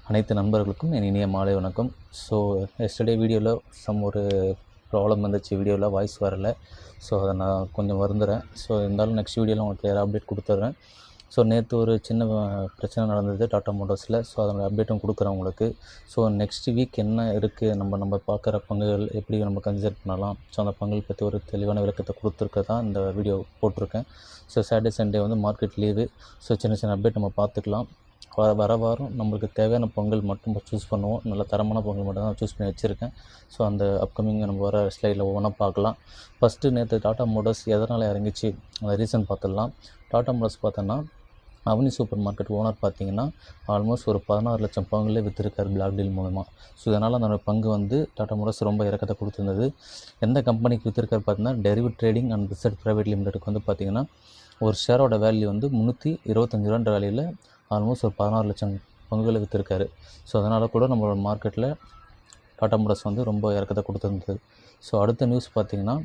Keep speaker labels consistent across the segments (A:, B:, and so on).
A: அனைத்து நண்பர்களுக்கும் என் இனிய மாலை வணக்கம். ஸோ எஸ்டர்டே வீடியோவில் ஒரு ப்ராப்ளம் வந்துச்சு, வீடியோவில் வாய்ஸ் வரல. ஸோ அதை நான் கொஞ்சம் வருந்துறேன். ஸோ இருந்தாலும் நெக்ஸ்ட் வீடியோவில் உங்களுக்கு கிளியராக அப்டேட் கொடுத்துட்றேன். ஸோ நேற்று ஒரு சின்ன பிரச்சனை நடந்தது டாட்டா மோட்டார்ஸில். ஸோ அதோட அப்டேட்டும் கொடுக்குறேன் உங்களுக்கு. ஸோ நெக்ஸ்ட் வீக் என்ன இருக்குது, நம்ம பார்க்குற பங்குகள் எப்படி நம்ம கன்சிடர் பண்ணலாம், ஸோ அந்த பங்குகள் பற்றி ஒரு தெளிவான விளக்கத்தை கொடுத்துருக்க தான் இந்த வீடியோ போட்டிருக்கேன். So Saturday Sunday market leave. So சின்ன சின்ன அப்டேட் நம்ம பார்த்துக்கலாம். வர வாரம் நம்மளுக்கு தேவையான பொங்கல் மட்டும் சூஸ் பண்ணுவோம். நல்ல தரமான பொங்கல் மட்டும் தான் சூஸ் பண்ணி வச்சுருக்கேன். ஸோ அந்த அப்கமிங் நம்ம வர ஸ்லைடில் ஒவ்வொன்றா பார்க்கலாம். ஃபஸ்ட்டு நேற்று டாட்டா மோட்டார்ஸ் எதனால் இறங்கிச்சு அந்த ரீசன் பார்த்துடலாம். டாட்டா மோட்டார்ஸ் பார்த்தோன்னா அவனி சூப்பர் மார்க்கெட் ஓனர் பார்த்தீங்கன்னா ஆல்மோஸ்ட் ஒரு 16 லட்சம் பங்குகளே விற்றுருக்காரு பிளாக் டீல் மூலமாக. ஸோ இதனால் அந்த பங்கு டாட்டா மோட்டார்ஸ் ரொம்ப இறக்கத்தை கொடுத்துருந்தது. எந்த கம்பெனிக்கு விற்றுருக்காரு பார்த்தீங்கன்னா derivate trading and research private லிமிடெடுக்கு பார்த்தீங்கன்னா ஒரு ஷேரோட வேல்யூ 325 ரூபான்ற வேலையில் ஆல்மோஸ்ட் ஒரு 16 லட்சம் பங்குகளை விற்றுருக்காரு. ஸோ அதனால் கூட நம்மளோட மார்க்கெட்டில் டாட்டா மோட்டார்ஸ் ரொம்ப இறக்கத்தை கொடுத்துருந்தது. ஸோ அடுத்த நியூஸ் பார்த்திங்கன்னா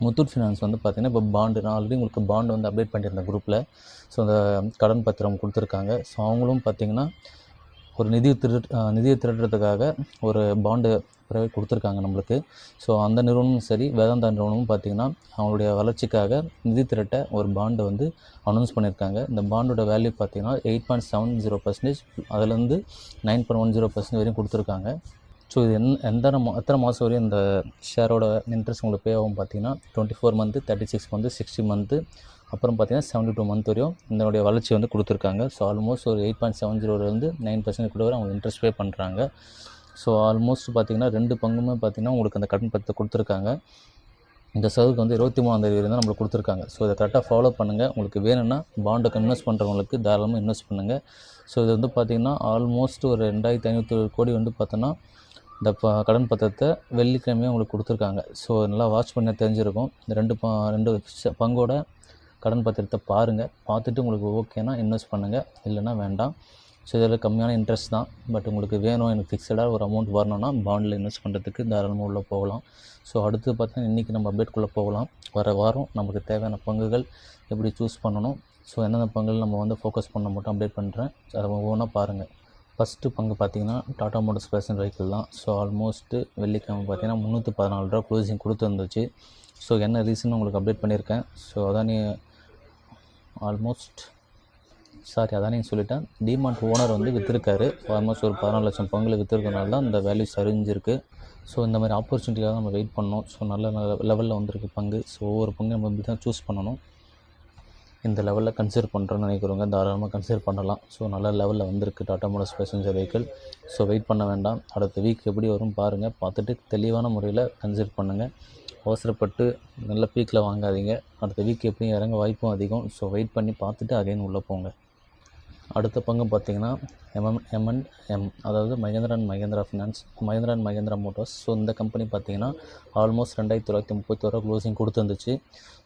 A: முத்தூட் ஃபினான்ஸ் பார்த்திங்கன்னா இப்போ பாண்டு, நான் ஆல்ரெடி உங்களுக்கு பாண்டு அப்டேட் பண்ணியிருந்தேன் குரூப்பில். ஸோ அந்த கடன் பத்திரம் கொடுத்துருக்காங்க. ஸோ அவங்களும் பார்த்திங்கன்னா ஒரு நிதியை திரட்டுறதுக்காக ஒரு பாண்டு ப்ரைவேட் கொடுத்துருக்காங்க நம்மளுக்கு. ஸோ அந்த நிறுவனமும் சரி, வேதாந்தா நிறுவனமும் பார்த்திங்கன்னா அவங்களுடைய வளர்ச்சிக்காக நிதி திரட்ட ஒரு பாண்டை அனௌன்ஸ் பண்ணியிருக்காங்க. இந்த பாண்டோட வேல்யூ பார்த்திங்கன்னா 8.70%, அதுலேருந்து 9.10% வரையும் கொடுத்துருக்காங்க. ஸோ இது எத்தனை மாதம் வரையும் இந்த ஷேரோட இன்ட்ரெஸ்ட் உங்களுக்கு பே ஆகும் பார்த்திங்கன்னா 24 மந்த்து, 36 மந்த்து, 60 மந்த்து, அப்புறம் பார்த்திங்கன்னா 72 மந்த் வரையும் இதனுடைய வளர்ச்சி கொடுத்துருக்காங்க. ஸோ ஆல்மோஸ்ட் ஒரு 8.70 9% கூட வரை அவங்க இன்ட்ரெஸ்ட் பே பண்ணுறாங்க. ஸோ ஆல்மோஸ்ட் பார்த்திங்கன்னா 2 பங்குமே பார்த்திங்கன்னா உங்களுக்கு அந்த கடன் பத்திரத்தை கொடுத்துருக்காங்க. இந்த சர்வுக்கு 23ஆம் தேதி வரையும் நம்மளுக்கு கொடுத்துருக்காங்க. ஸோ இதை கரெக்டாக ஃபாலோ பண்ணுங்கள். உங்களுக்கு வேணும்னா பாண்டுக்கு இன்வெஸ்ட் பண்ணுறவங்களுக்கு தாராளமாக இன்வெஸ்ட் பண்ணுங்கள். ஸோ இது பார்த்திங்கன்னா ஆல்மோஸ்ட் ஒரு 2500 கோடி பார்த்தோன்னா இந்த கடன் பத்திரத்தை வெள்ளிக்கிழமையும் உங்களுக்கு கொடுத்துருக்காங்க. ஸோ நல்லா வாட்ச் பண்ண தெரிஞ்சிருக்கும். இந்த ரெண்டு பங்கோட கடன் பத்திரத்தை பாருங்கள். பார்த்துட்டு உங்களுக்கு ஓகேனா இன்வெஸ்ட் பண்ணுங்கள், இல்லைனா வேண்டாம். ஸோ இதில் கம்மியான இன்ட்ரெஸ்ட் தான். பட் உங்களுக்கு வேணும், எனக்கு ஃபிக்ஸடாக ஒரு அமௌண்ட் வரணும்னா பாண்டில் இன்வெஸ்ட் பண்ணுறதுக்கு தாராளமாக உள்ளே போகலாம். ஸோ அடுத்து பார்த்தீங்கன்னா இன்றைக்கி நம்ம அப்டேட்குள்ளே போகலாம். வர வாரம் நமக்கு தேவையான பங்குகள் எப்படி சூஸ் பண்ணணும், ஸோ எந்தெந்த பங்குகள் நம்ம ஃபோக்கஸ் பண்ண மட்டும் அப்டேட் பண்ணுறேன். அதை ஒவ்வொன்றா பாருங்கள். ஃபஸ்ட்டு பங்கு பார்த்திங்கன்னா டாட்டா மோட்டார்ஸ் பேசஞ்சர் வெஹிக்கிள் தான். ஸோ ஆல்மோஸ்ட்டு வெள்ளிக்கிழமை பார்த்திங்கன்னா 314 ரூபா க்ளோசிங் கொடுத்துருந்துச்சு. ஸோ என்ன ரீசன் உங்களுக்கு அப்டேட் பண்ணியிருக்கேன். ஸோ அதானே சொல்லிட்டேன். DMart owner விற்றுருக்காரு. ஆல்மோஸ்ட் ஒரு 14 லட்சம் பங்குல விற்றுருக்கனால தான் இந்த வேல்யூ சரிஞ்சிருக்கு. ஸோ இந்த மாதிரி ஆப்பர்ச்சுனிட்டியாக நம்ம வெயிட் பண்ணோம். ஸோ நல்ல லெவலில் வந்திருக்கு பங்கு. ஸோ ஒவ்வொரு பங்கு நம்ம இப்படி தான் சூஸ் பண்ணணும். இந்த லெவலில் கன்சிடர் பண்ணுறோன்னு நினைக்கிறவங்க தாராளமாக கன்சிடர் பண்ணலாம். ஸோ நல்ல லெவலில் வந்திருக்கு Tata Motors passenger vehicle. So wait பண்ண வேண்டாம். அடுத்த வீக் எப்படி வரும் பாருங்கள். பார்த்துட்டு தெளிவான முறையில் கன்சிடர் பண்ணுங்கள். அவசரப்பட்டு நல்ல பீக்கில் வாங்காதீங்க. அடுத்த வீக் எப்படியும் இறங்க வாய்ப்பும் அதிகம். ஸோ வெயிட் பண்ணி பார்த்துட்டு அகைன் உள்ளே போங்க. அடுத்த பங்கு பார்த்திங்கன்னா M&M, அதாவது Mahindra and Mahindra finance, Mahindra and Mahindra Motors. So இந்த கம்பெனி பார்த்திங்கன்னா ஆல்மோஸ்ட் 2931 ரூபா க்ளோசிங் கொடுத்துருந்துச்சு.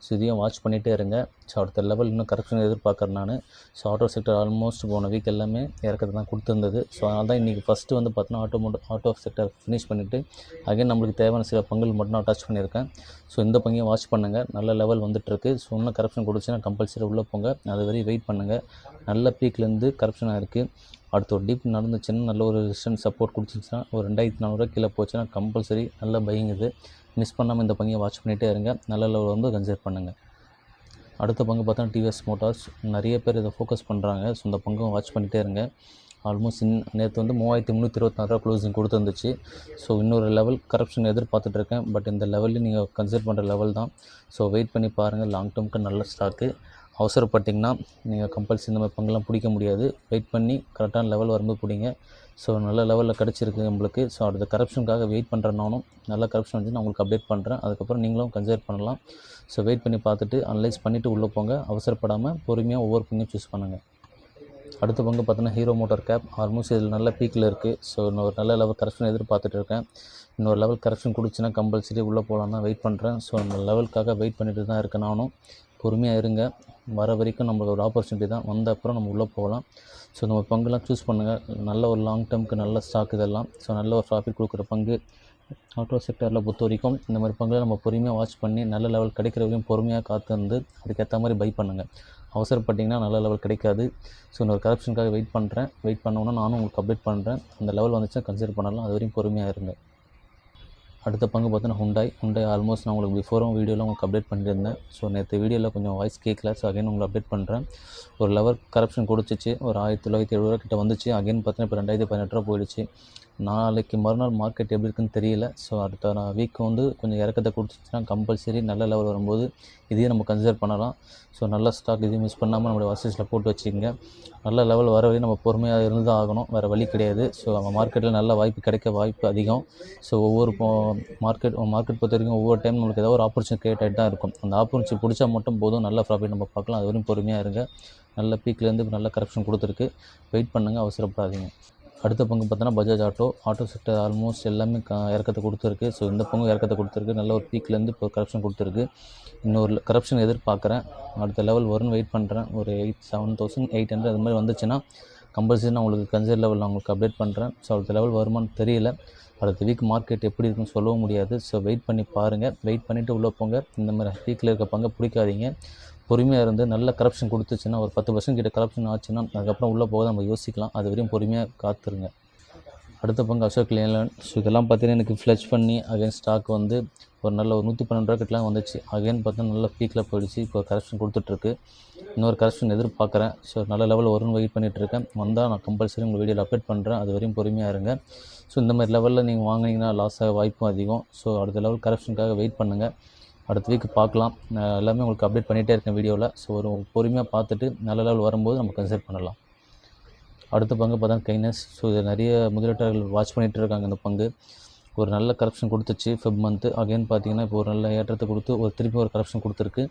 A: ஸோ இதையும் வாட்ச் பண்ணிகிட்டே இருங்க. ஸோ அடுத்த லெவல் இன்னும் கரெக்ஷன் எதிர்பார்க்குறேன் நான். ஸோ ஆட்டோ செக்டர் ஆல்மோஸ்ட் போன வீக் எல்லாமே இறக்கத்தை தான் கொடுத்துருந்தது. ஸோ அதனால் தான் இன்றைக்கி ஃபஸ்ட்டு பார்த்தீங்கன்னா ஆட்டோ செக்டர் ஃபினிஷ் பண்ணிவிட்டு அகைன் நம்மளுக்கு தேவையான சில பங்குகள் மட்டும் நான் டச் பண்ணியிருக்கேன். ஸோ இந்த பங்கையும் வாட்ச் பண்ணுங்கள். நல்ல லெவல் வந்துட்டுருக்கு. ஸோ இன்னும் கரெக்ஷன் கொடுத்துச்சுன்னா கம்பல்சரி உள்ளே போங்க. அது வரையும் வெயிட் பண்ணுங்கள். நல்ல பீக்லேருந்து கரெக்ஷனாக இருக்குது. அடுத்த ஒரு டீப் நடந்துச்சுன்னா நல்ல ஒரு ரெசிஸ்டன்ஸ் சப்போர்ட் கொடுத்துச்சுன்னா ஒரு 2400 கீழே போச்சுன்னா கம்பல்சரி நல்ல பையிங் இது. மிஸ் பண்ணாமல் இந்த பங்கையை வாட்ச் பண்ணிகிட்டே இருங்க. நல்ல லெவல் கன்சிடர் பண்ணுங்கள். அடுத்த பங்கு பார்த்தா டிவிஎஸ் மோட்டார்ஸ். நிறைய பேர் இதை ஃபோக்கஸ் பண்ணுறாங்க. ஸோ இந்த பங்கும் வாட்ச் பண்ணிகிட்டே இருங்க. ஆல்மோஸ்ட் நேற்று 3324 ரூபா க்ளோசிங் கொடுத்துருந்துச்சு. ஸோ இன்னொரு லெவல் கரெக்ஷன் எதிர்பார்த்துட்ருக்கேன். பட் இந்த லெவலில் நீங்கள் கன்சிடர் பண்ணுற லெவல் தான். ஸோ வெயிட் பண்ணி பாருங்கள். லாங் டேர்முக்கு நல்ல ஸ்டாக்கு. அவசரப்பட்டிங்கன்னா நீங்கள் கம்பல்சரி இந்த மாதிரி பங்கெல்லாம் பிடிக்க முடியாது. வெயிட் பண்ணி கரெக்டான லெவல் வரும்போது பிடிங்க. ஸோ நல்ல லெவலில் கிடச்சிருக்கு நம்மளுக்கு. ஸோ அடுத்த கரப்ஷனுக்காக வெயிட் பண்ணுறேன். நானும் நல்ல கரப்ஷன் நான் உங்களுக்கு அப்டேட் பண்ணுறேன். அதுக்கப்புறம் நீங்களும் கன்சிடர் பண்ணலாம். ஸோ வெயிட் பண்ணி பார்த்துட்டு அனலைஸ் பண்ணிவிட்டு உள்ளே போங்க. அவசரப்படாமல் பொறுமையாக ஒவ்வொரு பங்கையும் சூஸ் பண்ணுங்கள். அடுத்த பங்கு பார்த்தீங்கன்னா ஹீரோ மோட்டார் கேப். ஆல்மோஸ்ட் இதில் நல்ல பீக்கில் இருக்குது. ஸோ இன்னொரு நல்ல லெவல் கரெக்ஷன் எதிர்பார்த்துட்டு இருக்கேன். இன்னொரு லெவல் கரெக்ஷன் கொடுத்துச்சுன்னா கம்பல்சரி உள்ளே போகலாம் தான் வெயிட் பண்ணுறேன். ஸோ அந்த லெவலுக்காக வெயிட் பண்ணிட்டு தான் இருக்கேன். நானும் பொறுமையாக இருங்க. வர வரைக்கும் நம்மளுக்கு ஒரு ஆப்பர்ச்சுனிட்டி தான். வந்த அப்புறம் நம்ம உள்ளே போகலாம். ஸோ நம்ம பங்குலாம் சூஸ் பண்ணுங்கள். நல்ல ஒரு லாங் டேர்முக்கு நல்ல ஸ்டாக் இதெல்லாம். ஸோ நல்ல ஒரு ப்ராஃபிட் கொடுக்குற பங்கு ஆட்டோ செக்டரில் பொறுத்த வரைக்கும் இந்த மாதிரி பங்குகளை நம்ம பொறுமையாக வாட்ச் பண்ணி நல்ல லெவல் கிடைக்கிற வரையும் பொறுமையாக காத்திருந்து அதுக்கேற்ற மாதிரி பை பண்ணுங்கள். அவசரப்பட்டிங்கன்னா நல்ல லெவல் கிடைக்காது. ஸோ இன்னொரு கரப்ஷனுக்காக வெயிட் பண்ணோன்னா நானும் உங்களுக்கு அப்டேட் பண்ணுறேன். அந்த லெவல் வந்துச்சுன்னா கன்சிடர் பண்ணலாம். அது வரையும் பொறுமையாக இருங்க. அடுத்த பங்கு பார்த்தீங்கன்னா ஹுண்டாய் ஆல்மோஸ்ட் நான் உங்களுக்கு பிஃபோரும் வீடியோவில் உங்களுக்கு அப்டேட் பண்ணியிருந்தேன். ஸோ நேற்று வீடியோவில் கொஞ்சம் வாய்ஸ் கேட்கல. ஸோ அகைன் உங்களுக்கு அப்டேட் பண்ணுறேன். ஒரு லெவல் கரப்ஷன் கொடுத்துச்சு. ஒரு 1970 கிட்ட வந்துச்சு. அகைன் பார்த்தீங்கன்னா இப்போ 2018 போயிடுச்சு. நாளைக்கு மறுநாள் மார்க்கெட் எப்படி இருக்குன்னு தெரியல. ஸோ அடுத்த வீக் வந்து கொஞ்சம் இறக்கத்தை கொடுத்துச்சுன்னா கம்பல்சரி நல்ல லெவல் வரும்போது இதையும் நம்ம கன்சிடர் பண்ணலாம். ஸோ நல்ல ஸ்டாக் இதையும் மிஸ் பண்ணாமல் நம்மளுடைய வாட்சஸில் போட்டு வச்சுக்கோங்க. நல்ல லெவல் வர வரையும் நம்ம பொறுமையாக இருந்து தான் ஆகணும். வேறு வழி கிடையாது. ஸோ நம்ம மார்க்கெட்டில் நல்ல வாய்ப்பு கிடைக்க வாய்ப்பு அதிகம். ஸோ ஒவ்வொரு மார்க்கெட் பொறுத்த வரைக்கும் ஒவ்வொரு டைம் நம்மளுக்கு ஏதாவது ஒரு ஆப்பர்ச்சுனிட்டி கிரியேட் ஆகிட்டு தான் இருக்கும். அந்த ஆப்பர்ச்சுனிட்டி பிடிச்சா மட்டும் போதும், நல்ல ப்ராஃபிட் நம்ம பார்க்கலாம். அது வரையும் பொறுமையாக இருங்க. நல்ல பீக்லேருந்து நல்ல கரப்ஷன் கொடுத்துருக்கு. வெயிட் பண்ணுங்கள், அவசரப்படாதீங்க. அடுத்த பங்கு பார்த்தோன்னா பஜாஜ் ஆட்டோ செக்டர் ஆல்மோஸ்ட் எல்லாமே இறக்கத்தை கொடுத்துருக்கு. ஸோ இந்த பங்கு இறக்கத்தை கொடுத்துருக்கு. நல்ல ஒரு பீக்லேருந்து இப்போ கரப்ஷன் கொடுத்துருக்கு. இன்னொரு கரப்ஷன் எதிர்பார்க்குறேன். அடுத்த லெவல் வரும்னு வெயிட் பண்ணுறேன். ஒரு 7,800 அது மாதிரி வந்துச்சுன்னா கம்பல்சரி நான் உங்களுக்கு கன்சிடர் லெவல் நான் உங்களுக்கு அப்டேட் பண்ணுறேன். ஸோ அடுத்த லெவல் வருமானு தெரியல. அடுத்த வீக் மார்க்கெட் எப்படி இருக்குன்னு சொல்லவும் முடியாது. ஸோ வெயிட் பண்ணி பாருங்கள். வெயிட் பண்ணிவிட்டு உள்ளே போங்க. இந்த மாதிரி வீக்கில் இருக்க பங்கை பிடிக்காதீங்க. பொறுமையாக இருந்து நல்ல கரப்ஷன் கொடுத்துச்சுன்னா ஒரு 10% கிட்ட கரப்ஷன் ஆச்சுன்னா அதுக்கப்புறம் உள்ளே போக நம்ம யோசிக்கலாம். அது வரையும் பொறுமையாக காத்துருங்க. அடுத்த பங்கு அசோக் லேலண்ட். ஸோ இதெல்லாம் பார்த்தீங்கன்னா எனக்கு ஃப்ளெச் பண்ணி அகைன் ஸ்டாக் வந்து ஒரு நல்ல ஒரு 112 ரூபா கிட்டலாம் வந்துச்சு. அகைன் பார்த்தா நல்ல பீக்கில் போயிடுச்சு. இப்போ கரப்ஷன் கொடுத்துட்ருக்கு. இன்னொரு கரப்ஷன் எதிர்பார்க்குறேன். ஸோ நல்ல லெவல் வரும்னு வெயிட் பண்ணிகிட்ருக்கேன். வந்தால் நான் கம்பல்சரி உங்கள் வீடியோவில் அப்டேட் பண்ணுறேன். அது வரையும் பொறுமையாக இருங்க. ஸோ இந்த மாதிரி லெவலில் நீங்கள் வாங்கினீங்கன்னா லாஸ் ஆக வாய்ப்பும் அதிகம். ஸோ அடுத்த லெவல் கரப்ஷனுக்காக வெயிட் பண்ணுங்கள். அடுத்த வீக் பார்க்கலாம். நான் எல்லாமே உங்களுக்கு அப்டேட் பண்ணிகிட்டே இருக்கேன் வீடியோவில். ஸோ ஒரு பொறுமையாக பார்த்துட்டு நல்ல லெவல் வரும்போது நம்ம கன்சிடர் பண்ணலாம். அடுத்த பங்கு பார்த்தா கைனஸ். ஸோ இது நிறைய முதலீட்டாளர்கள் வாட்ச் பண்ணிகிட்டு இருக்காங்க. இந்த பங்கு ஒரு நல்ல கரப்ஷன் கொடுத்துச்சு ஃபெப் மந்த்து. அகைன் பார்த்தீங்கன்னா இப்போ ஒரு நல்ல ஏற்றத்தை கொடுத்து திருப்பி ஒரு கரப்ஷன் கொடுத்துருக்கு.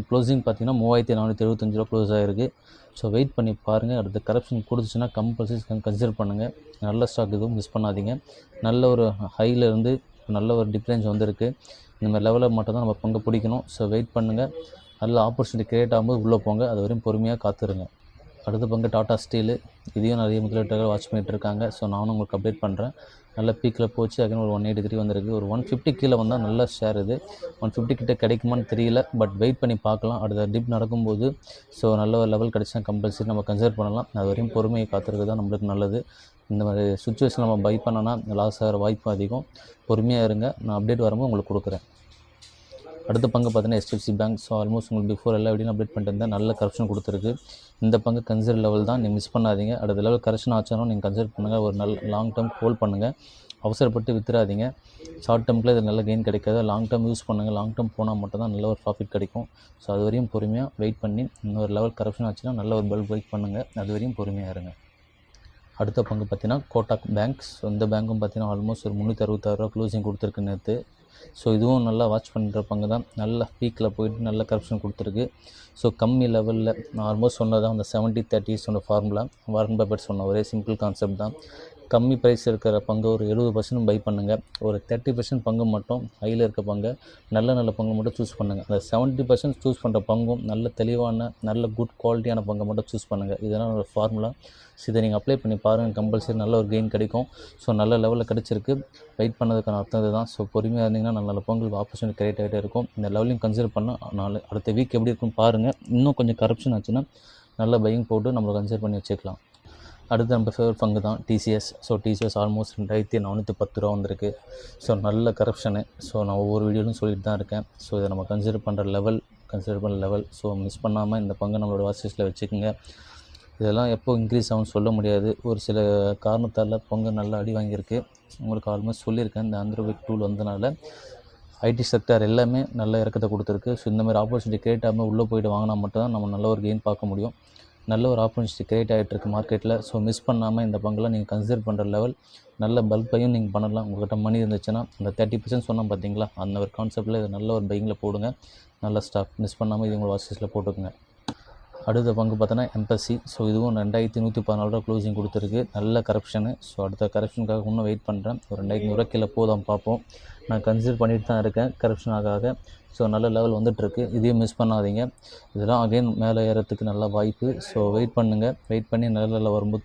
A: க்ளோசிங் பார்த்தீங்கன்னா 3475 ரூபா க்ளோஸ் ஆகிருக்கு. ஸோ வெயிட் பண்ணி பாருங்கள். அடுத்த கரப்ஷன் கொடுத்துச்சுன்னா கம்பல்சரி கன்சிடர் பண்ணுங்கள். நல்ல ஸ்டாக் எதுவும் மிஸ் பண்ணாதீங்க. நல்ல ஒரு ஹையிலேருந்து நல்ல ஒரு டிஃப்ரென்ஸ் வந்திருக்கு. இந்த மாதிரி லெவலில் மட்டும் தான் நம்ம பங்கு பிடிக்கணும். ஸோ வெயிட் பண்ணுங்கள். நல்ல ஆப்பர்ச்சுனிட்டி கிரியேட் ஆகும்போது உள்ளே போங்க. அது வரையும் பொறுமையாக காத்துருங்க. அடுத்த பங்கு டாடா ஸ்டீலு. இதையும் நிறைய முதலீட்டாளர்கள் வாட்ச் பண்ணிகிட்டு இருக்காங்க. ஸோ நானும் உங்களுக்கு அப்டேட் பண்ணுறேன். நல்ல பீக்கில் போச்சு. அகைன் ஒரு 183 வந்திருக்கு. ஒரு 150 கீழே வந்தால் நல்ல ஷேர் இது. 150 கிட்ட கிடைக்குமான்னு தெரியல. பட் வெயிட் பண்ணி பார்க்கலாம். அடுத்த டிப் நடக்கும்போது ஸோ நல்ல ஒரு லெவல் கிடச்சா கம்பல்சரி நம்ம கன்சிடர் பண்ணலாம். அது வரையும் பொறுமையை காத்துறது தான் நம்மளுக்கு நல்லது. இந்த மாதிரி சுச்சுவேஷன் நம்ம பை பண்ணோன்னா லாஸ் ஆகிற வாய்ப்பு அதிகம். பொறுமையாக இருங்க. நான் அப்டேட் வரும்போது உங்களுக்கு கொடுக்குறேன். அடுத்த பங்கு பார்த்தீங்கன்னா HDFC பேங்க். ஸோ ஆல்மோஸ்ட் உங்களுக்கு பிஃபோர் எல்லா வீடியும் அப்டேட் பண்ணிட்டு இருந்தேன். நல்ல கரெக்ஷன் கொடுத்துருக்கு. இந்த பங்கு கன்சிடர் லெவல் தான், நீங்கள் மிஸ் பண்ணாதீங்க. அடுத்த லெவல் கரெக்ஷன் ஆச்சாலும் நீங்கள் கன்சிடர் பண்ணுங்கள். ஒரு நல்ல லாங் டேர்ம் ஹோல்ட் பண்ணுங்கள். அவசரப்பட்டு வித்துறாதீங்க. ஷார்ட் டேர்மில் இது நல்ல கெயின் கிடைக்காது. லாங் டேர்ம் யூஸ் பண்ணுங்கள். லாங் டேர்ம் போனால் மட்டும் தான் நல்ல ஒரு ப்ராஃபிட் கிடைக்கும். ஸோ அது வரையும் பொறுமையாக வெயிட் பண்ணி இன்னொரு லெவல் கரெக்ஷன் ஆச்சுன்னா நல்ல ஒரு பல்க் வெயிட் பண்ணுங்கள். அது வரையும் பொறுமையாக இருங்க. அடுத்த பங்கு பார்த்தீங்கன்னா கோட்டாக் பேங்க்ஸ். இந்த பேங்க்கும் பார்த்தீங்கன்னா ஆல்மோஸ்ட் ஒரு 366 ரூபா க்ளோசிங் கொடுத்துருக்கு நேற்று. ஸோ இதுவும் நல்லா வாட்ச் பண்ணுற பங்கு தான். நல்ல பீக்கில் போயிட்டு நல்ல கரெக்ஷன் கொடுத்துருக்கு. ஸோ கம்மி லெவலில் நான் ஆல்மோஸ்ட் சொன்னதான் அந்த 70-30 சொன்ன ஃபார்முலா. வாரன் பஃபெட் சொன்ன ஒரே சிம்பிள் கான்செப்ட் தான். கம்மி ப்ரைஸ் இருக்கிற பங்கு ஒரு 70% பை பண்ணுங்கள். ஒரு 30% பங்கு மட்டும் ஹையில் இருக்க பங்கு நல்ல பங்கு மட்டும் சூஸ் பண்ணுங்கள். அந்த 70% சூஸ் பண்ணுற பங்கும் நல்ல தெளிவான நல்ல குட் குவாலிட்டியான பங்கை மட்டும் சூஸ் பண்ணுங்கள். இதெல்லாம் ஒரு ஃபார்முலா. ஸோ இதை நீங்கள் அப்ளை பண்ணி பாருங்கள். கம்பல்சரி நல்ல ஒரு கெயின் கிடைக்கும். ஸோ நல்ல லெவலில் கிடச்சிருக்கு. வெயிட் பண்ணதுக்கான அர்த்தம் இதுதான். ஸோ பொறுமையாக இருந்தீங்கன்னா நல்ல பங்கு ஆப்பர்ச்சுனிட்டி கிரியேட் ஆகிட்டே இருக்கும். இந்த லெவலையும் கன்சிடர் பண்ணால் அடுத்த வீக் எப்படி இருக்குன்னு பாருங்கள். இன்னும் கொஞ்சம் கரப்ஷன் ஆச்சுன்னா நல்ல பையிங் போட்டு நம்மளை கன்சிடர் பண்ணி வச்சுக்கலாம். அடுத்து நம்ம ஃபேவரட் பங்கு தான் டிசிஎஸ். ஸோ டிசிஎஸ் ஆல்மோஸ்ட் 2410 ரூபா வந்திருக்கு. ஸோ நல்ல கரப்ஷனு. ஸோ நான் ஒவ்வொரு வீடியோலையும் சொல்லிட்டு தான் இருக்கேன். ஸோ இதை நம்ம கன்சிடர் பண்ணுற லெவல். ஸோ மிஸ் பண்ணாமல் இந்த பங்கை நம்மளோட வாட்ச்லிஸ்ட்டில் வச்சுக்கோங்க. இதெல்லாம் எப்போ இன்க்ரீஸ் ஆகும்னு சொல்ல முடியாது. ஒரு சில காரணத்தால் பங்கு நல்லா அடி வாங்கியிருக்கு. உங்களுக்கு ஆல்மோஸ்ட் சொல்லியிருக்கேன். இந்த ஆண்ட்ராய்ட் டூல் வந்தனால ஐடி செக்டர் எல்லாமே நல்ல இறக்கத்தை கொடுத்துருக்கு. ஸோ இந்த மாதிரி ஆப்பர்ச்சுனிட்டி கிரியேட் ஆகாமல் உள்ளே போய்ட்டு வாங்கினா மட்டும் தான் நம்ம நல்ல ஒரு கெயின் பார்க்க முடியும். நல்ல ஒரு ஆப்பர்ச்சுனிட்டி கிரியேட் ஆகிட்டுருக்கு மார்க்கெட்டில். ஸோ மிஸ் பண்ணாமல் இந்த பங்கெலாம் நீங்கள் கன்சிடர் பண்ணுற லெவல் நல்ல பல்கையும் நீங்கள் பண்ணலாம். உங்கள்கிட்ட மணி இருந்துச்சுன்னா அந்த 30% சொன்னோம் பார்த்தீங்களா, அந்த ஒரு கான்செப்டில் இது நல்ல ஒரு பையிங்கில் போடுங்க. நல்ல ஸ்டாக் மிஸ் பண்ணாமல் இது உங்கள் வாட்ச்லிஸ்ட்டில் போட்டுக்கோங்க. அடுத்த பங்கு பார்த்தோன்னா எம்பசி. ஸோ இதுவும் 2114 ரூபா க்ளோசிங் கொடுத்துருக்கு. நல்ல கரெக்ஷனு. ஸோ அடுத்த கரெக்ஷனுக்காக இன்னும் வெயிட் பண்ணுறேன். ஒரு 2100 கீழே போதும் பார்ப்போம். நான் கன்சிடர் பண்ணிட்டு தான் இருக்கேன் கரெக்ஷன் ஆக. ஸோ நல்ல லெவல் வந்துட்டுருக்கு. இதையும் மிஸ் பண்ணாதீங்க. இதெல்லாம் அகைன் மேலே ஏறத்துக்கு நல்ல வாய்ப்பு. ஸோ வெயிட் பண்ணுங்கள். வெயிட் பண்ணி நல்ல லெவல் வரும்போது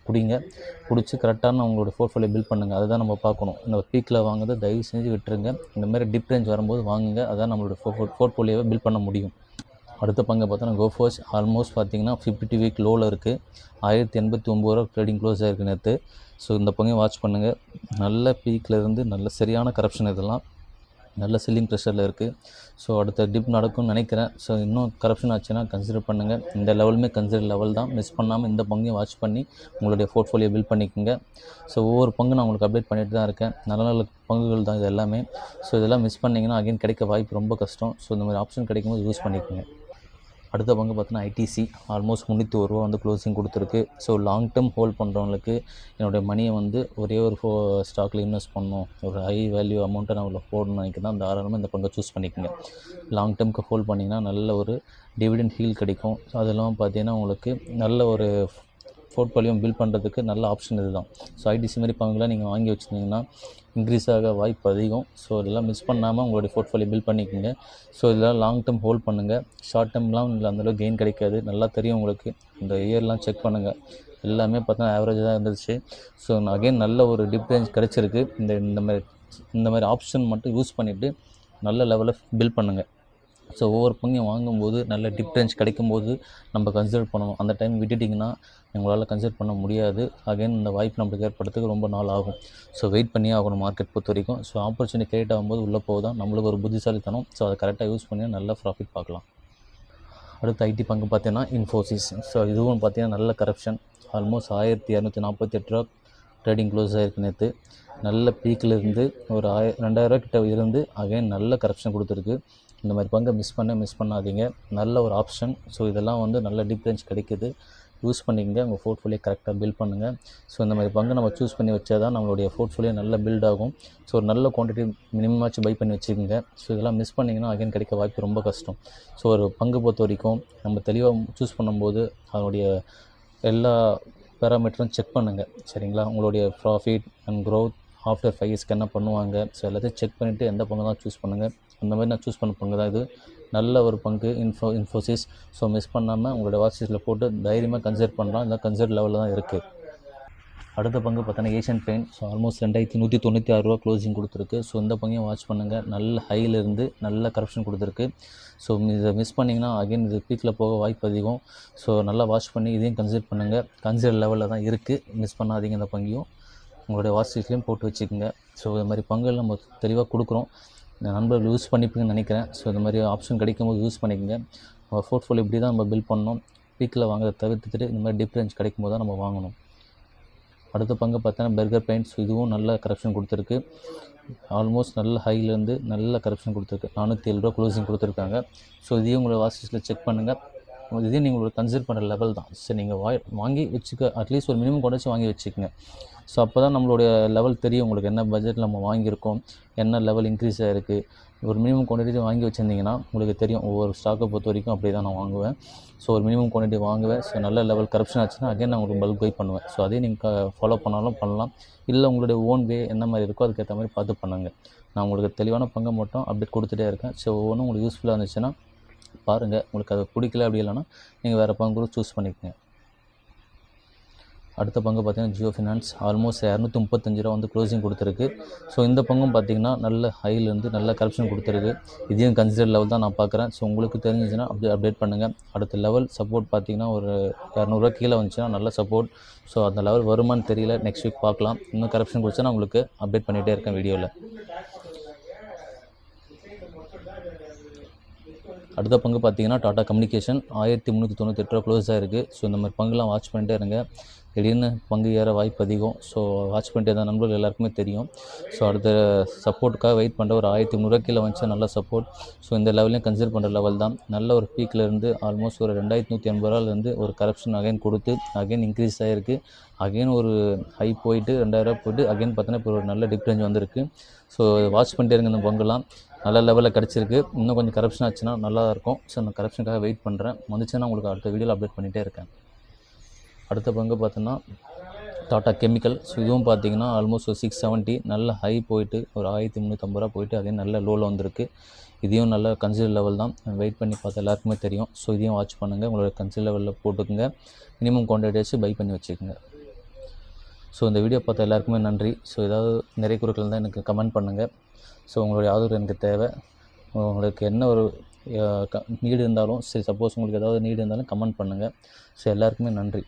A: பிடிச்சி கரெக்டான உங்களோட போர்ட்ஃபோலியோ பில்ட் பண்ணுங்கள். அதுதான் நம்ம பார்க்கணும். இந்த பீக்கில் வாங்குறதை தயவு செஞ்சு விட்டுருங்க. இந்த மாதிரி டிப் ரேஞ்ச் வரும்போது வாங்குங்க. அதான் நம்மளோட போர்ட்ஃபோலியோவை பில்ட் பண்ண முடியும். அடுத்த பங்கை பார்த்தோன்னா கோஃபோர்ஸ். ஆல்மோஸ்ட் பார்த்தீங்கன்னா 52 வீக் லோவில் இருக்குது. 1089 ரூபா ட்ரேடிங் க்ளோஸ் ஆகிருக்கு நேற்று. ஸோ இந்த பங்கையும் வாட்ச் பண்ணுங்கள். நல்ல பீக்கில் இருந்து நல்ல சரியான கரப்ஷன். இதெல்லாம் நல்ல செல்லிங் ப்ரெஷரில் இருக்குது. ஸோ அடுத்த டிப் நடக்கும்னு நினைக்கிறேன். ஸோ இன்னும் கரப்ஷன் ஆச்சுன்னா கன்சிடர் பண்ணுங்கள். இந்த லெவலுமே கன்சிடர் லெவல் தான். மிஸ் பண்ணாமல் இந்த பங்கையும் வாட்ச் பண்ணி உங்களுடைய போர்ட்ஃபோலியோ பில்ட் பண்ணிக்கோங்க. ஸோ ஒவ்வொரு பங்கு நான் உங்களுக்கு அப்டேட் பண்ணிட்டு தான் இருக்கேன். நல்ல நல்ல பங்குகள் தான் இது எல்லாமே. ஸோ இதெல்லாம் மிஸ் பண்ணிங்கன்னா அகைன் கிடைக்க வாய்ப்பு ரொம்ப கஷ்டம். ஸோ இந்த மாதிரி ஆப்ஷன் கிடைக்கும்போது யூஸ் பண்ணிக்கோங்க. அடுத்த பங்கு பார்த்தோன்னா ஐடிசி. ஆல்மோஸ்ட் 301 ரூபா வந்து க்ளோசிங் கொடுத்துருக்கு. ஸோ லாங் டேர்ம் ஹோல்ட் பண்ணுறவங்களுக்கு என்னுடைய மணியை வந்து ஒரே ஒரு ஸ்டாக்கில் இன்வெஸ்ட் பண்ணணும், ஒரு ஹை வேல்யூ அமௌண்ட்டை நான் உள்ள போடணும்னு நினைக்கிறேன். தாராளமாக இந்த பங்கை சூஸ் பண்ணிக்கோங்க. லாங் டேர்முக்கு ஹோல்ட் பண்ணிங்கன்னா நல்ல ஒரு டிவிடெண்ட் ஹீல் கிடைக்கும். ஸோ அதெல்லாம் பார்த்தீங்கன்னா உங்களுக்கு நல்ல ஒரு போர்ட்ஃபோலியோ பில்ட் பண்ணுறதுக்கு நல்ல ஆப்ஷன் இது தான். ஸோ ஐடிசி மாதிரி பங்குலாம் நீங்கள் வாங்கி வச்சுருந்தீங்கன்னா இன்க்ரீஸ் ஆக வாய்ப்பு அதிகம். ஸோ இதெல்லாம் மிஸ் பண்ணாமல் உங்களுடைய போர்ட்ஃபோலியோ பில்ட் பண்ணிக்கோங்க. ஸோ இதெல்லாம் லாங் டேர்ம் ஹோல்ட் பண்ணுங்கள். ஷார்ட் டேர்ம்லாம் இல்லை அந்தளவுக்கு கெயின் கிடைக்காது. நல்லா தெரியும் உங்களுக்கு. இந்த இயர்லாம் செக் பண்ணுங்கள். எல்லாமே பார்த்தா ஆவரேஜ் தான் இருந்துச்சு. ஸோ அகைன் நல்ல ஒரு டிப் ரேஞ்ச் கிடச்சிருக்கு. இந்த மாதிரி ஆப்ஷன் மட்டும் யூஸ் பண்ணிவிட்டு நல்ல லெவலில் பில்ட் பண்ணுங்கள். ஸோ ஒவ்வொரு பங்கையும் வாங்கும்போது நல்ல டிப் ரேஞ்ச் கிடைக்கும்போது நம்ம கன்சிடர் பண்ணணும். அந்த டைம் விட்டுட்டிங்கன்னா உங்களால் கன்சிடர் பண்ண முடியாது. அகைன் இந்த வாய்ப்பு நம்மளுக்கு ஏற்படுறதுக்கு ரொம்ப நாள் ஆகும். ஸோ வெயிட் பண்ணியே ஆகணும் மார்க்கெட் பொறுத்த வரைக்கும். ஸோ ஆப்பர்ச்சுனிட்டி கிரியேட் ஆகும்போது உள்ளே போகுதான் நம்மளுக்கு ஒரு புத்திசாலித்தனம். ஸோ அதை கரெக்டாக யூஸ் பண்ணி நல்ல ப்ராஃபிட் பார்க்கலாம். அடுத்த ஐடி பங்கு பார்த்தீங்கன்னா இன்ஃபோசிஸ். ஸோ இதுவும் பார்த்தீங்கன்னா நல்ல கரப்ஷன். ஆல்மோஸ்ட் 1248 ரூபா ட்ரேடிங் க்ளோஸ் ஆகிருக்கு நேற்று. நல்ல பீக்கில் இருந்து ஒரு 2000 கிட்ட இருந்து அகைன் நல்ல கரப்ஷன் கொடுத்துருக்கு. இந்த மாதிரி பங்கை மிஸ் பண்ணாதீங்க. நல்ல ஒரு ஆப்ஷன். ஸோ இதெல்லாம் வந்து நல்ல டிப் ரேஞ்ச் கிடைக்குது. யூஸ் பண்ணிக்கங்க. உங்கள் போர்ட்ஃபோலியோ கரெக்டாக பில்ட் பண்ணுங்கள். ஸோ இந்த மாதிரி பங்கை நம்ம சூஸ் பண்ணி வச்சா தான் நம்மளுடைய போர்ட்ஃபோலியோ நல்ல பில்ட் ஆகும். ஸோ ஒரு நல்ல குவான்டிட்டி மினிமமாச்சு பை பண்ணி வச்சுக்கோங்க. ஸோ இதெல்லாம் மிஸ் பண்ணிங்கன்னா அகைன் கிடைக்க வாய்ப்பு ரொம்ப கஷ்டம். ஸோ ஒரு பங்கு பொறுத்த வரைக்கும் நம்ம தெளிவாக சூஸ் பண்ணும்போது அதனுடைய எல்லா பேராமீட்டரும் செக் பண்ணுங்கள். சரிங்களா? உங்களுடைய ப்ராஃபிட் அண்ட் க்ரோத் ஆஃப்டர் 5 இயர்ஸ்க்கு என்ன பண்ணுவாங்க. ஸோ எல்லாத்தையும் செக் பண்ணிவிட்டு எந்த பங்கு தான் சூஸ் பண்ணுங்கள். அந்த மாதிரி நான் சூஸ் பண்ண பங்கு தான் இது. நல்ல ஒரு பங்கு இன்ஃபோசிஸ். ஸோ மிஸ் பண்ணாமல் உங்களோட வாட்சிஸில் போட்டு தைரியமாக கன்சிடர் பண்ணலாம். இல்லை கன்சிடர் லெவலில் தான் இருக்குது. அடுத்த பங்கு பார்த்தோன்னா ஏஷியன் பெயிண்ட். ஸோ ஆல்மோஸ்ட் 2196 ரூபா க்ளோசிங் கொடுத்துருக்கு. ஸோ இந்த பங்கையும் வாட்ச் பண்ணுங்கள். நல்ல ஹையிலேருந்து நல்ல கரப்ஷன் கொடுத்துருக்கு. ஸோ இதை மிஸ் பண்ணிங்கன்னா அகைன் இது பீக்கில் போக வாய்ப்பு அதிகம். ஸோ நல்லா வாட்ச் பண்ணி இதையும் கன்சிடர் பண்ணுங்கள். கன்சிடர் லெவலில் தான் இருக்குது. மிஸ் பண்ணாதீங்க. இந்த பங்கையும் உங்களுடைய வாட்சிஸ்லேயும் போட்டு வச்சுக்கோங்க. ஸோ இது மாதிரி பங்குகள் நம்ம தெளிவாக கொடுக்குறோம். நண்பர்கள் யூஸ் பண்ணிப்பீங்கன்னு நினைக்கிறேன். ஸோ இந்த மாதிரி ஆப்ஷன் கிடைக்கும்போது யூஸ் பண்ணிக்கோங்க. போர்ட்ஃபோலியோ இப்படி தான் நம்ம பில்ட் பண்ணணும். பீக்கில் வாங்குறத தவிர்த்துட்டு இந்த மாதிரி டிப் ரேஞ்ச் கிடைக்கும் போது தான் நம்ம வாங்கணும். அடுத்த பங்கு பார்த்தோன்னா பர்கர் பெயிண்ட்ஸ். இதுவும் நல்ல கரப்ஷன் கொடுத்துருக்கு. ஆல்மோஸ்ட் நல்ல ஹைலேருந்து நல்ல கரப்ஷன் கொடுத்துருக்கு. 407 ரூபா க்ளோசிங் கொடுத்துருக்காங்க. ஸோ இதையும் உங்களோட வாட்சிஸில் செக் பண்ணுங்கள். இதையும் நீங்கள் கன்சிடர் பண்ணுற லெவல் தான். சரி, நீங்கள் வாங்கி வச்சுக்க அட்லீஸ்ட் ஒரு மினிமம் கொண்டாச்சு வாங்கி வச்சுக்கோங்க. ஸோ அப்போ தான் நம்மளுடைய லெவல் தெரியும் உங்களுக்கு. என்ன பட்ஜெட்டில் நம்ம வாங்கியிருக்கோம், என்ன லெவல் இன்க்ரீஸ் ஆகிருக்கு. ஒரு மினிமம் குவான்டிட்டி வாங்கி வச்சுருந்தீங்கன்னா உங்களுக்கு தெரியும். ஒவ்வொரு ஸ்டாக்கை பொறுத்த வரைக்கும் அப்படி தான் நான் வாங்குவேன். ஸோ ஒரு மினிமம் குவான்டிட்டி வாங்குவேன். ஸோ நல்ல லெவல் கரப்ஷன் ஆச்சுன்னா அகைன் நான் உங்களுக்கு பல்க் பை பண்ணுவேன். ஸோ அதையும் நீங்கள் ஃபாலோ பண்ணாலும் பண்ணலாம். இல்லை உங்களுடைய ஓன் வே என்ன மாதிரி இருக்கோ அதுக்கேற்ற மாதிரி பார்த்து பண்ணுங்கள். நான் உங்களுக்கு தெளிவான பங்கை மட்டும் அப்டேட் கொடுத்துட்டே இருக்கேன். ஸோ ஒவ்வொன்றும் உங்களுக்கு யூஸ்ஃபுல்லாக இருந்துச்சுன்னா பாருங்கள். உங்களுக்கு அது பிடிக்கல அப்படி இல்லைன்னா நீங்கள் வேறு பங்கு கூட சூஸ் பண்ணிக்கோங்க. அடுத்த பங்கு பார்த்தீங்கன்னா ஜியோ ஃபினான்ஸ். ஆல்மோஸ்ட் 235 ரூபா வந்து க்ளோசிங் கொடுத்துருக்கு. ஸோ இந்த பங்கும் பார்த்தீங்கன்னா நல்ல ஹைலேருந்து நல்ல கரப்ஷன் கொடுத்துருக்கு. இதையும் கன்சிடர் லெவல் தான் நான் பார்க்குறேன். ஸோ உங்களுக்கு தெரிஞ்சிச்சுன்னா அப்டேட் பண்ணுங்கள். அடுத்த லெவல் சப்போர்ட் பார்த்தீங்கன்னா ஒரு 200 ரூபா கீழே வந்துச்சுன்னா நல்ல சப்போர்ட். ஸோ அந்த லெவல் வருமானு தெரியல. நெக்ஸ்ட் வீக் பார்க்கலாம். இன்னும் கரப்ஷன் கொடுத்தா நான் உங்களுக்கு அப்டேட் பண்ணிகிட்டே இருக்கேன் வீடியோவில். அடுத்த பங்கு பார்த்தீங்கன்னா டாடா கம்யூனிகேஷன். 1398 ரூபா க்ளோஸ் ஆகிருக்கு. ஸோ இந்த மாதிரி பங்குலாம் வாட்ச் பண்ணிட்டே இருங்க. திடீர்னு பங்கு ஏற வாய்ப்பு அதிகம். ஸோ வாட்ச் பண்ணிட்டே தான் நண்பர்கள் எல்லாருக்குமே தெரியும். ஸோ அடுத்த சப்போர்ட்டுக்காக வெயிட் பண்ணுற ஒரு 1300 கீழே வந்துச்சு நல்ல சப்போர்ட். ஸோ இந்த லெவலையும் கன்சிடர் பண்ணுற லெவல் தான். நல்ல ஒரு பீக்கில் இருந்து ஆல்மோஸ்ட் ஒரு 2180 ரூபாலேருந்து ஒரு கரப்ஷன் அகைன் கொடுத்து அகைன் இன்க்ரீஸ் ஆகிருக்கு. அகைன் ஒரு ஹை போயிட்டு 2000 ரூபா போயிட்டு அகைன் பார்த்தீங்கன்னா இப்போ ஒரு நல்ல டிஃப்ரென்ஸ் வந்திருக்கு. ஸோ வாட்ச் பண்ணிட்டே இருங்க இந்த பங்குலாம். நல்ல லெவலில் கிடச்சிருக்கு. இன்னும் கொஞ்சம் கரப்ஷன் ஆச்சுன்னா நல்லா இருக்கும். ஸோ நான் கரப்ஷனுக்காக வெயிட் பண்ணுறேன். வந்துச்சுன்னா உங்களுக்கு அடுத்த வீடியோவில் அப்டேட் பண்ணிகிட்டே இருக்கேன். அடுத்த பங்கு பார்த்தோன்னா டாட்டா கெமிக்கல். ஸோ இதுவும் பார்த்தீங்கன்னா ஆல்மோஸ்ட் ஒரு 670 நல்ல ஹை போயிட்டு ஒரு 1350 ரூபா போயிட்டு அதே நல்ல லோவில் வந்திருக்கு. இதையும் நல்ல கன்சிடர் லெவல் தான். வெயிட் பண்ணி பார்த்தா எல்லாருக்குமே தெரியும். ஸோ இதையும் வாட்ச் பண்ணுங்கள். உங்களோட கன்சிடர் லெவலில் போட்டுக்குங்க. மினிமம் குவான்டிட்டி வச்சு பை பண்ணி வச்சுக்கோங்க. ஸோ இந்த வீடியோ பார்த்த எல்லாருக்குமே நன்றி. ஸோ ஏதாவது நிறைய குறுக்கள் இருந்தால் எனக்கு கமெண்ட் பண்ணுங்கள். ஸோ உங்களுடைய ஆதரவு எனக்கு தேவை. உங்களுக்கு என்ன ஒரு நீடு இருந்தாலும் சரி, சப்போஸ் உங்களுக்கு ஏதாவது நீடு இருந்தாலும் கமெண்ட் பண்ணுங்கள். ஸோ எல்லாருக்குமே நன்றி.